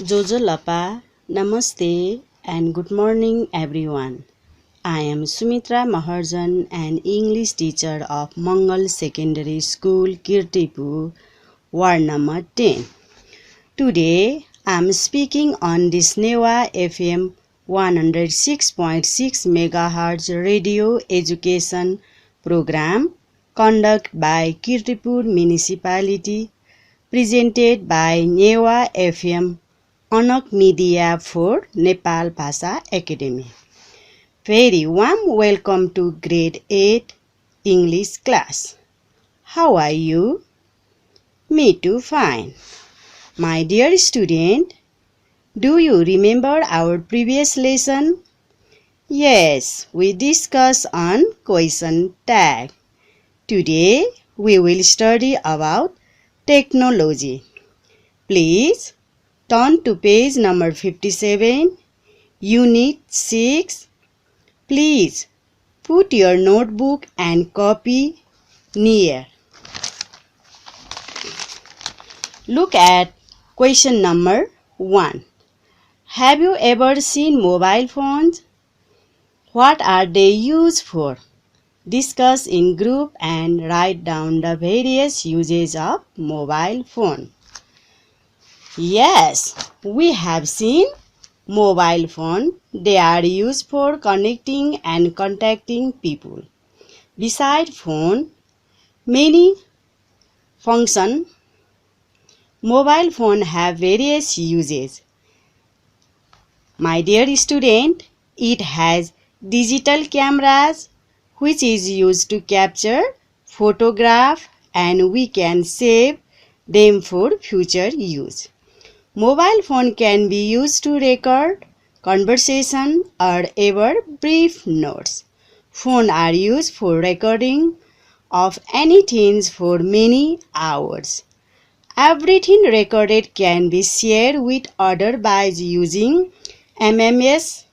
Jojo Lapa, Namaste and good morning everyone. I am Sumitra Maharjan, an English teacher of Mangal Secondary School, Kirtipur, Ward number 10. Today I am speaking on this Newa FM 106.6 MHz radio education program conducted by Kirtipur Municipality, presented by Newa FM Anak Media for Nepal Bhasha Academy. Very warm welcome to grade 8 English class. How are you? Me too fine. My dear student, do you remember our previous lesson? Yes, we discussed on question tag. Today we will study about technology. Please turn to page number 57, Unit 6. Please put your notebook and copy near. Look at question number 1. Have you ever seen mobile phones? What are they used for? Discuss in group and write down the various uses of mobile phone. Yes, we have seen mobile phone. They are used for connecting and contacting people. Besides phone, many function. Mobile phone have various uses. My dear student, it has digital cameras which is used to capture photograph and we can save them for future use. Mobile phone can be used to record conversation or ever brief notes. Phone are used for recording of anything for many hours. Everything recorded can be shared with others by using MMS.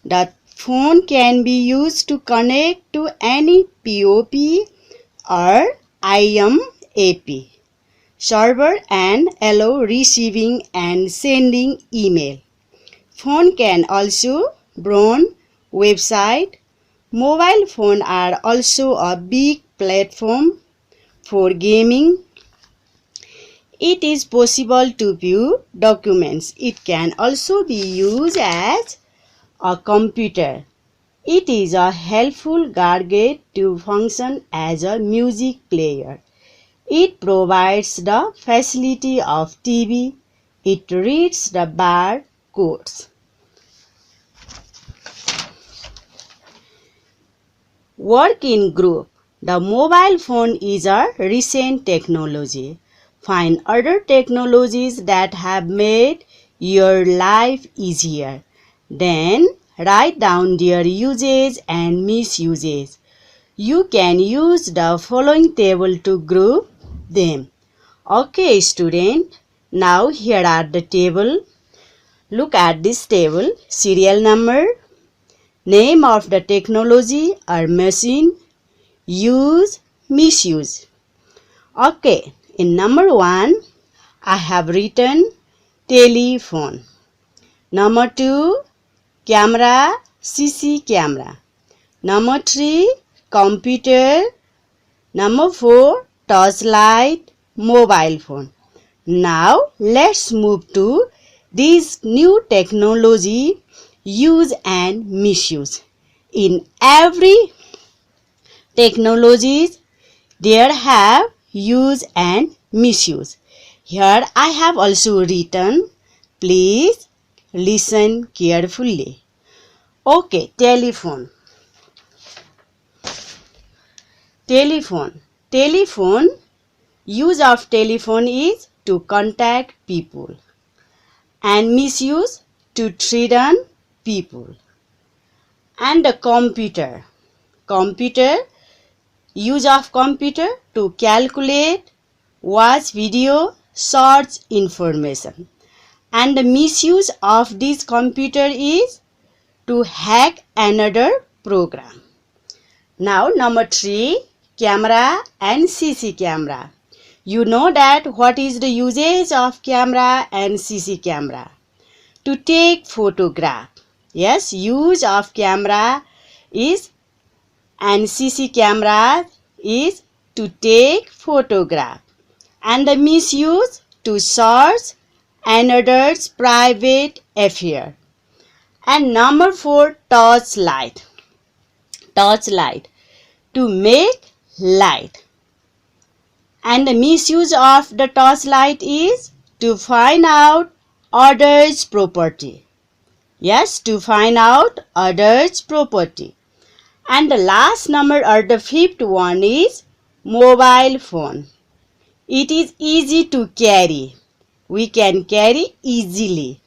The phone can be used to connect to any POP or IMAP server and allow receiving and sending email. Phone can also browse website. Mobile phone are also a big platform for gaming. It is possible to view documents. It can also be used as a computer. It is a helpful gadget to function as a music player. It provides the facility of TV. It reads the barcodes. Work in group. The mobile phone is a recent technology. Find other technologies that have made your life easier. Then write down their uses and misuses. You can use the following table to group them. Okay, student. Now here are the table. Look at this table. Serial number, name of the technology or machine, use, misuse. Okay, in number 1, I have written telephone. Number 2, camera, CC camera. Number 3, computer. Number 4, torchlight, mobile phone. Now let's move to this new technology use and misuse. In every technologies there have use and misuse. Here I have also written. Please listen carefully. Okay, telephone. Telephone. Use of telephone is to contact people and misuse to threaten people. And the computer. Use of computer to calculate, watch video, search information. And the misuse of this computer is to hack another program. Now number 3, camera and CC camera. You know that what is the usage of camera and CC camera. to take photograph. Yes, use of camera is and CC camera is to take photograph, and the misuse to search another's private affair. And number 4, torchlight. Torchlight to make light, and the misuse of the torchlight is to find out others' property. Yes, to find out others' property. And the last number or the 5th one is mobile phone. It is easy to carry. We can carry easily.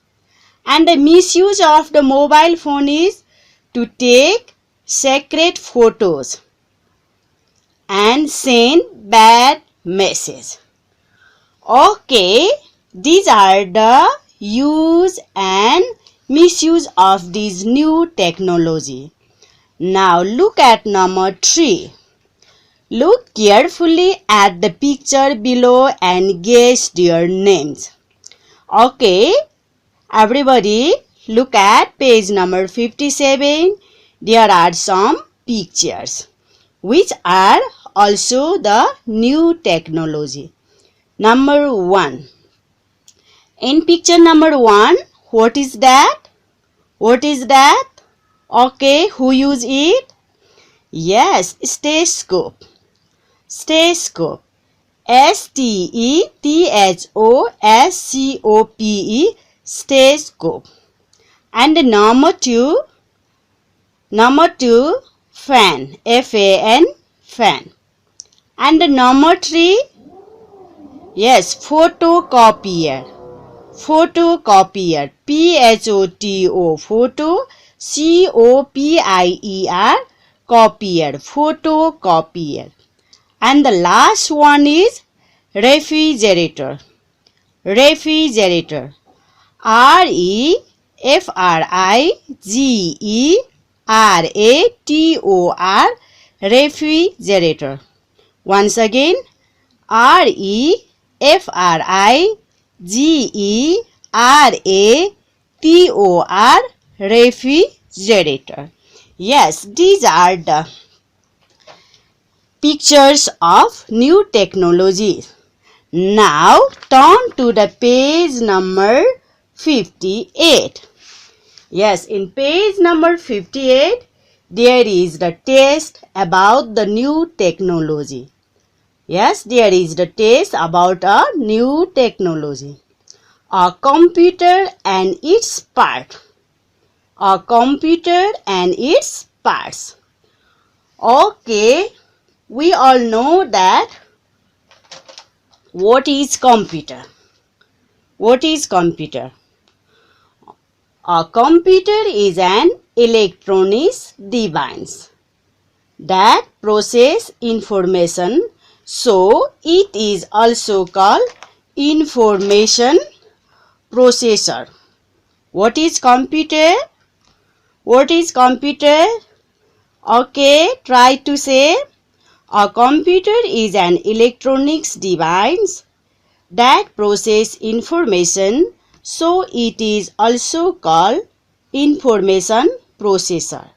And the misuse of the mobile phone is to take sacred photos and send bad message. Okay, these are the use and misuse of this new technology. Now look at number 3. Look carefully at the picture below and guess their names. Okay, everybody look at page number 57. There are some pictures which are also the new technology. Number 1. In picture number 1, what is that? What is that? Okay, who use it? Yes, stethoscope. Stethoscope. STETHOSCOPE, stethoscope. And number 2, fan, FAN, fan. And number 3, yes, photocopier. Photocopier, PHOTO, photo, COPIER, copier, photocopier. And the last one is refrigerator. Refrigerator, REFRIGERATOR, refrigerator. Once again, REFRIGERATOR, refrigerator. Yes, these are the pictures of new technology. Now turn to the page number 58. Yes, in page number 58, there is the test about the new technology. Yes, there is the test about a new technology. A computer and its part. A computer and its parts. Okay, we all know that what is computer? What is computer? A computer is an electronic device that processes information, so it is also called information processor. What is computer? What is computer? Okay, try to say. A computer is an electronics device that processes information, so it is also called information processor.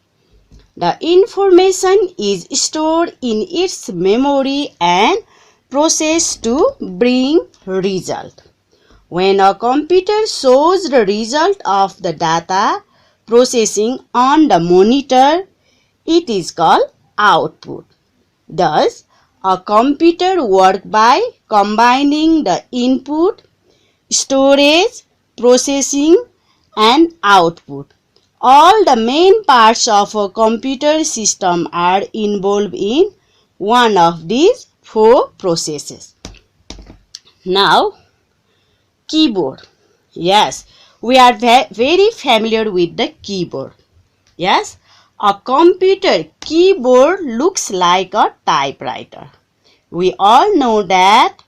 The information is stored in its memory and processed to bring result. When a computer shows the result of the data processing on the monitor, it is called output. Thus, a computer works by combining the input, storage, processing, and output. All the main parts of a computer system are involved in one of these 4 processes. Now, keyboard. Yes, we are very familiar with the keyboard. Yes, a computer keyboard looks like a typewriter. We all know that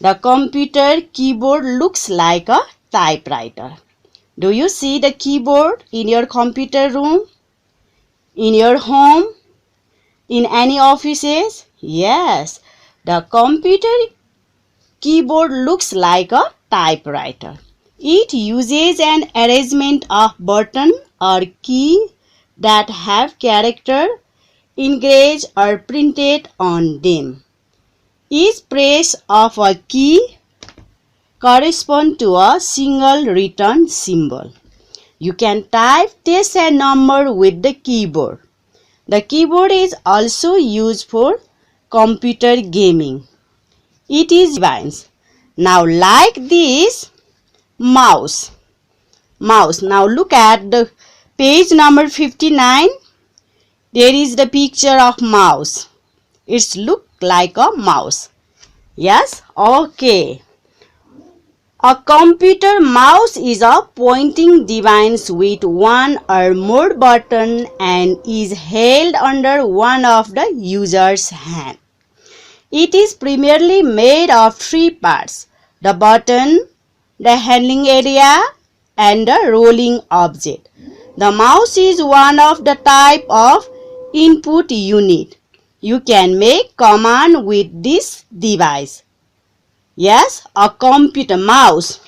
the computer keyboard looks like a typewriter. Do you see the keyboard in your computer room? In your home? In any offices? Yes, the computer keyboard looks like a typewriter. It uses an arrangement of buttons or key that have character engraved or printed on them. Each press of a key corresponds to a single written symbol. You can type text and number with the keyboard. The keyboard is also used for computer gaming. It is device. Now like this mouse. Now look at the page number 59. There is the picture of mouse. It's look like a mouse. Yes? Okay. A computer mouse is a pointing device with one or more buttons and is held under one of the user's hand. It is primarily made of three parts: the button, the handling area, and the rolling object. The mouse is one of the type of input unit. You can make command with this device. Yes, a computer mouse.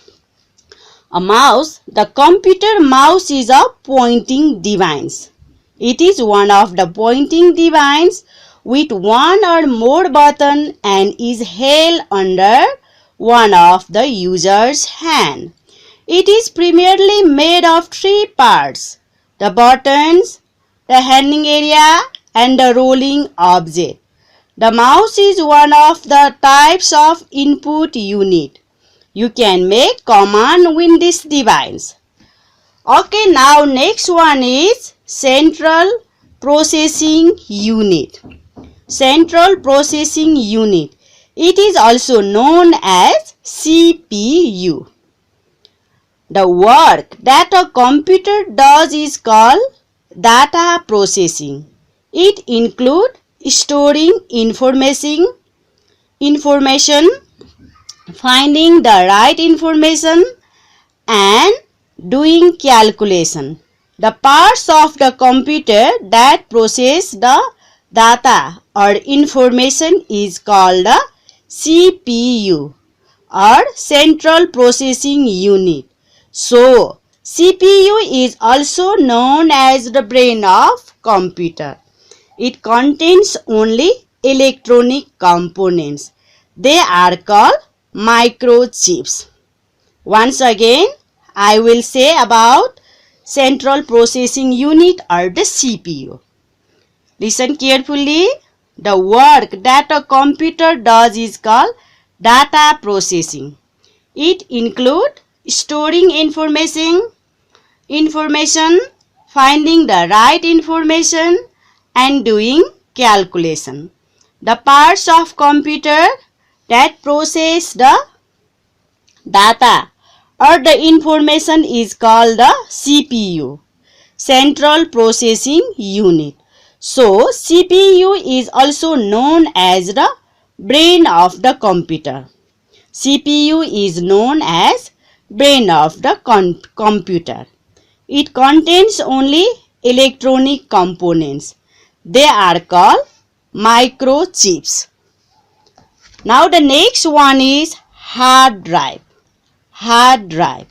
The computer mouse is a pointing device. It is one of the pointing devices with one or more buttons and is held under one of the user's hand. It is primarily made of three parts: the buttons, the handling area, and the rolling object. The mouse is one of the types of input unit. You can make command with this device. Okay, now next one is central processing unit. Central processing unit. It is also known as CPU. The work that a computer does is called data processing. It includes storing information, finding the right information, and doing calculation. The parts of the computer that process the data or information is called the CPU or Central Processing Unit. So, CPU is also known as the brain of computer. It contains only electronic components. They are called microchips. Once again, I will say about Central Processing Unit or the CPU. Listen carefully. The work that a computer does is called data processing. It includes storing information, finding the right information, and doing calculation. The parts of computer that process the data or the information is called the CPU, Central Processing Unit. So, CPU is also known as the brain of the computer. CPU is known as brain of the computer. It contains only electronic components. They are called microchips. Now the next one is hard drive. Hard drive.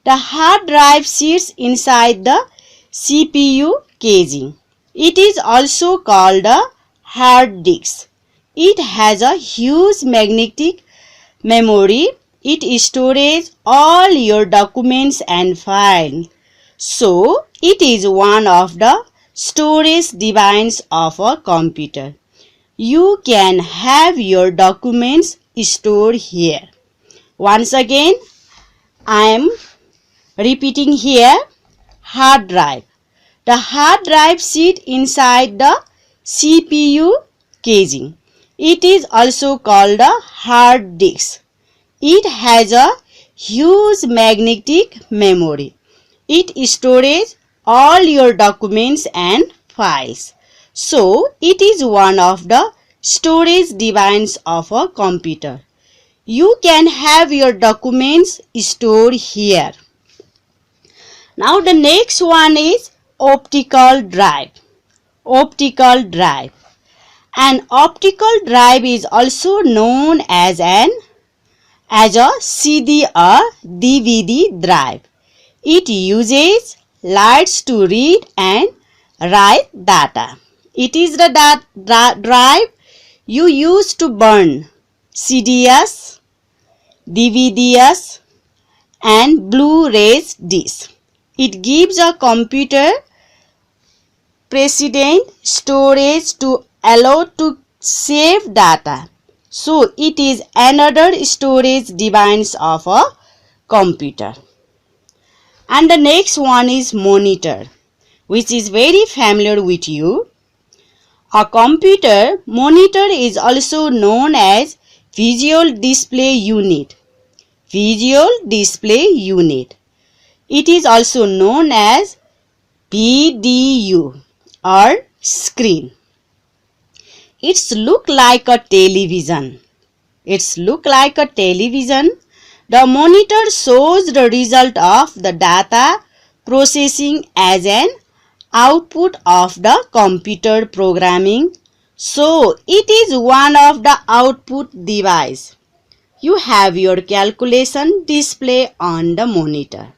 The hard drive sits inside the CPU casing. It is also called a hard disk. It has a huge magnetic memory. It stores all your documents and files. So, it is one of the storage devices of a computer. You can have your documents stored here. Once again, I am repeating here, hard drive. The hard drive sits inside the CPU casing. It is also called a hard disk. It has a huge magnetic memory. It stores all your documents and files. So, it is one of the storage devices of a computer. You can have your documents stored here. Now, the next one is optical drive. Optical drive. An optical drive is also known as an as a CD or DVD drive. It uses lights to read and write data. It is the drive you use to burn CDs, DVDs and Blu-rays discs. It gives a computer precedent storage to allow to save data. So it is another storage device of a computer. And the next one is monitor, which is very familiar with you. A computer monitor is also known as visual display unit. Visual display unit. It is also known as VDU or screen. It's look like a television. The monitor shows the result of the data processing as an output of the computer programming. So it is one of the output device. You have your calculation display on the monitor.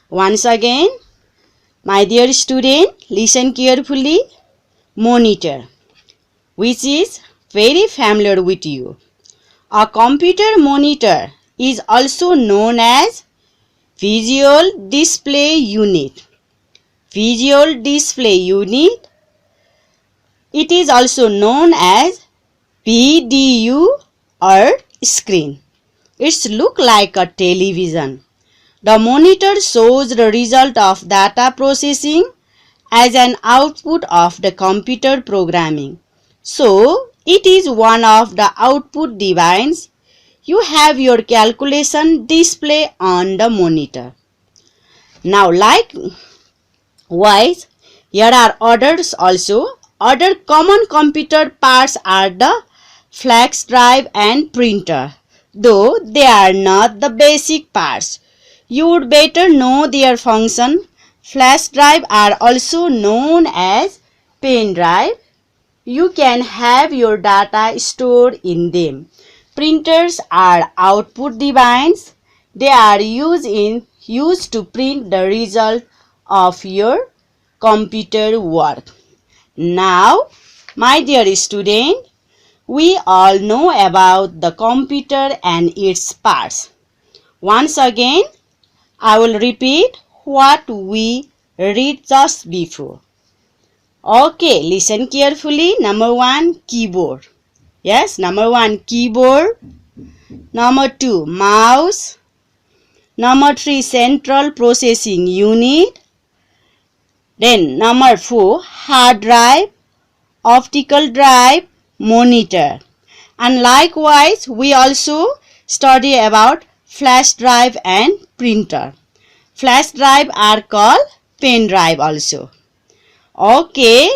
Once again, my dear student, listen carefully. Monitor, which is very familiar with you. A computer monitor is also known as visual display unit. Visual display unit. It is also known as VDU or screen. It's look like a television. The monitor shows the result of data processing as an output of the computer programming. So, it is one of the output devices. You have your calculation display on the monitor. Now, likewise, here are others also. Other common computer parts are the flash drive and printer, though they are not the basic parts. You would better know their function. Flash drive are also known as pen drive. You can have your data stored in them. Printers are output devices. They are used to print the result of your computer work. Now, my dear student, we all know about the computer and its parts. Once again, I will repeat what we read just before. Okay, listen carefully. Number 1, keyboard. Yes, number 1, keyboard. Number 2, mouse. Number 3, central processing unit. Then number 4, hard drive, optical drive, monitor. And likewise, we also study about flash drive and printer. Flash drive are called pen drive also. Okay,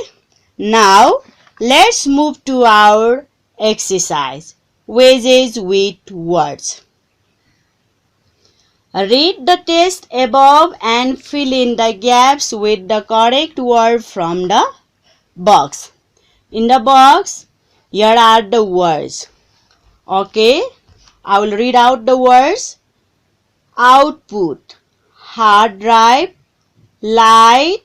now let's move to our exercise. Wages with words. Read the text above and fill in the gaps with the correct word from the box. In the box, here are the words. Okay, I will read out the words. Output, hard drive, light,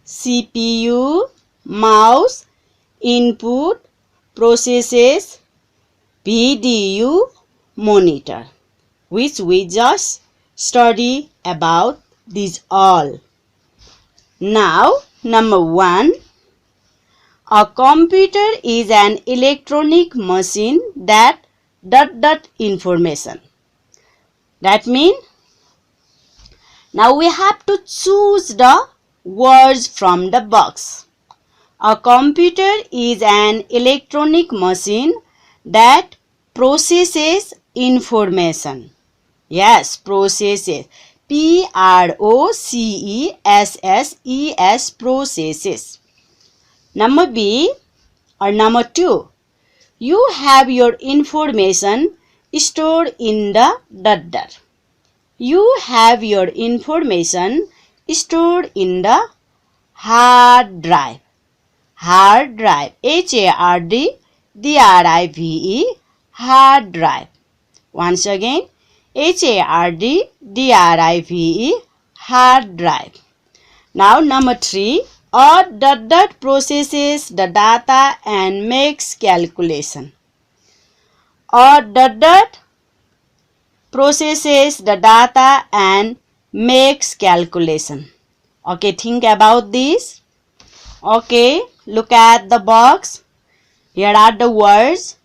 CPU, mouse, input, processes, VDU, monitor, which we just study about these all. Now, number 1. A computer is an electronic machine that information. That means, now we have to choose the words from the box. A computer is an electronic machine that processes information. Yes, processes. Processes, processes. Number B or number 2. You have your information stored in the You have your information stored in the hard drive. Hard drive. HARD, DRIVE, hard drive. Once again, HARD-DRIVE, hard drive. Now number 3, a ... processes the data and makes calculation. A ... processes the data and makes calculation. Okay, think about this. Okay, look at the box. Here are the words.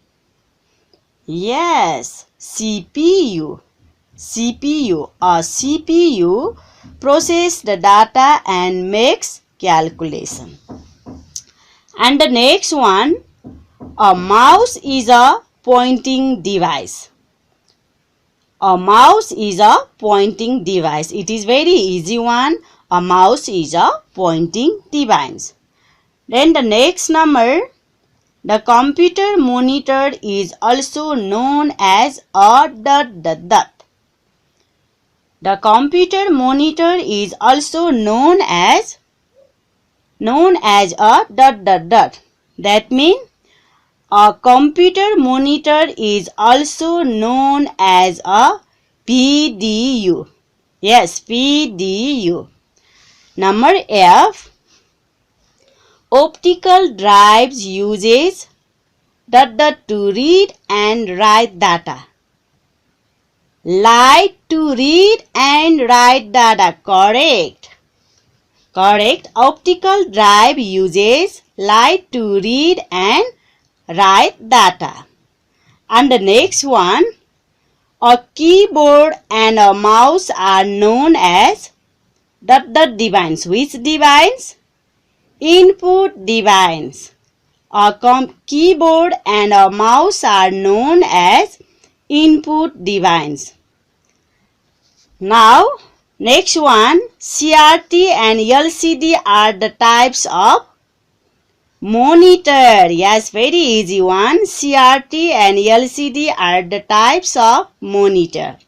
Yes, CPU. CPU. A CPU processes the data and makes calculation. And the next one, a mouse is a pointing device. A mouse is a pointing device. It is very easy one. A mouse is a pointing device. Then the next number, the computer monitor is also known as a ... The computer monitor is also known as a ... That means a computer monitor is also known as a PDU. Yes, PDU. Number F, optical drives uses ... to read and write data. Light to read and write data. Correct. Correct. Optical drive uses light to read and write data. And the next one, a keyboard and a mouse are known as ... device. Which device? Input device. A keyboard and a mouse are known as input device. Now, next one, CRT and LCD are the types of monitor. Yes, very easy one. CRT and LCD are the types of monitor.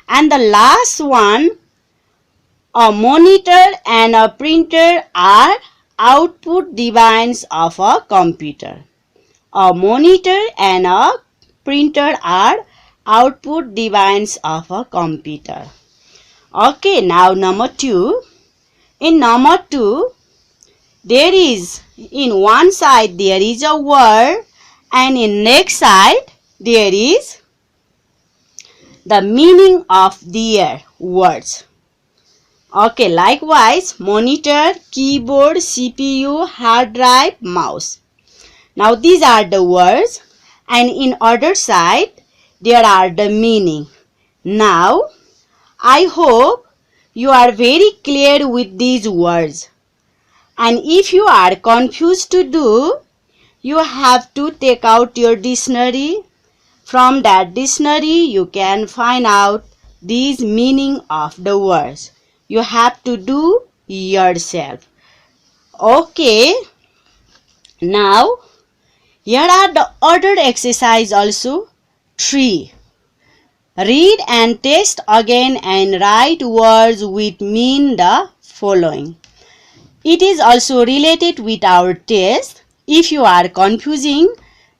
And the last one, a monitor and a printer are output device of a computer. A monitor and a printer are output device of a computer. Okay, now number 2. In number 2, there is, in one side there is a word and in next side there is the meaning of their words. Okay, likewise, monitor, keyboard, CPU, hard drive, mouse. Now these are the words and in other side there are the meaning. Now I hope you are very clear with these words. And if you are confused to do, you have to take out your dictionary. From that dictionary you can find out these meaning of the words. You have to do yourself. Okay. Now, here are the other exercise also. 3. Read and test again and write words which mean the following. It is also related with our test. If you are confusing,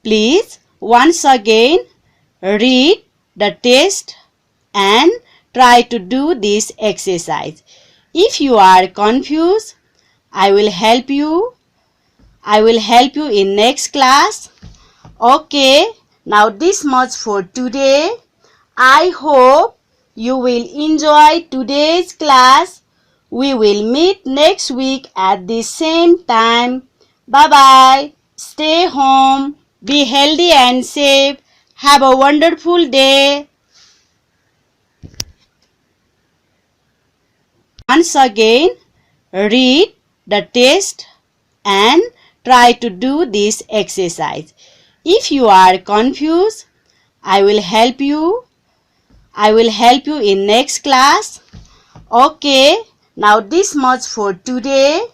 please once again read the test and try to do this exercise. If you are confused, I will help you. I will help you in next class. Okay, now this much for today. I hope you will enjoy today's class. We will meet next week at the same time. Bye-bye. Stay home. Be healthy and safe. Have a wonderful day. Once again, read the test and try to do this exercise. If you are confused, I will help you. I will help you in next class. Okay, now this much for today.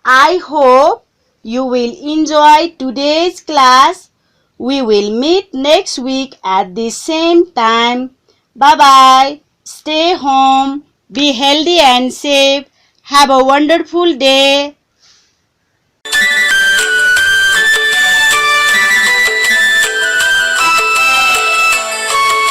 I hope you will enjoy today's class. We will meet next week at the same time. Bye-bye. Stay home. Be healthy and safe. Have a wonderful day.